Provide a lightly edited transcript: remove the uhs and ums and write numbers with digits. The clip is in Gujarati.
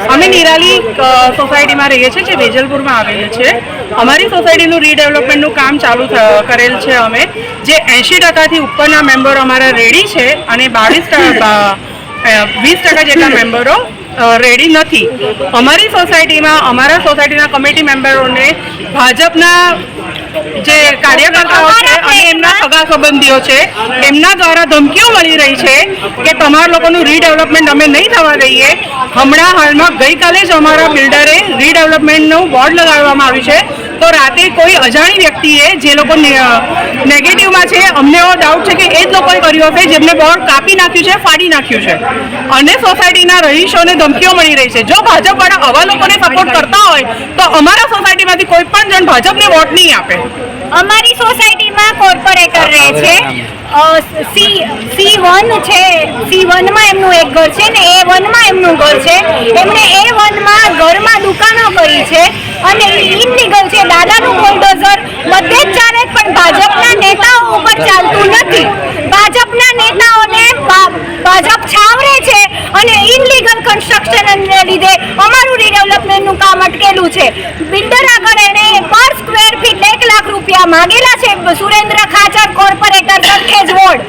અમે નિરાલી સોસાયટીમાં રહીએ છીએ, જે વેજલપુરમાં આવેલી છે. અમારી સોસાયટીનું રીડેવલપમેન્ટનું કામ ચાલુ કરેલ છે અમે, જે 80% ઉપરના મેમ્બરો અમારા રેડી છે અને 20% જેટલા મેમ્બરો રેડી નથી. અમારી સોસાયટીમાં અમારા સોસાયટીના કમિટી મેમ્બરોને ભાજપના જે કાર્યકર્તાઓ છે અને એમના સગા સંબંધીઓ છે એમના દ્વારા ધમકીઓ મળી રહી છે કે તમારા લોકોનું રીડેવલપમેન્ટ અમે નહીં થવા દઈએ. હમણાં હાલમાં ગઈકાલે જ અમારા બિલ્ડરે રીડેવલપમેન્ટનું બોર્ડ લગાડવામાં આવ્યું છે, તો રાતે કોઈ અજાણી વ્યક્તિએ, જે લોકો નેગેટિવમાં છે, અમને એવો ડાઉટ છે કે એ જ લોકોએ કર્યું હશે જેમને બોર્ડ કાપી નાખ્યું છે, ફાડી નાખ્યું છે અને સોસાયટીના રહીશોને ધમકીઓ મળી રહી છે. જો ભાજપવાળા આવા લોકોને સપોર્ટ કરતા હોય તો અમારા સોસાયટીમાંથી કોઈ પણ જણ ભાજપને વોટ નહીં આપે. અમારી સોસાયટીમાં કોર્પોરેટર રહે છે, C1 છે, C1માં એમનું એક ઘર છે ને A1માં એમનું ઘર છે. એમણે A1માં ઘરમાં દુકાનો કરી છે અને ઇનલીગલ છે. દાદાનું બુલડોઝર બધે જ ચાલે પણ ભાજપના નેતાઓ ઉપર ચાલતું નથી. ભાજપના નેતાઓને ભાજપ છાવરે છે અને ઇનલીગલ કન્સ્ટ્રક્શનને લીધે અમારું રીડેવલપમેન્ટનું કામ અટકેલું છે. બિલ્ડર આગળ એણે પર સ્ક્વેર ફીટ 1 લાખ રૂપિયા માગેલા છે. Surendra Khachar, corporator, Sarkhej ward.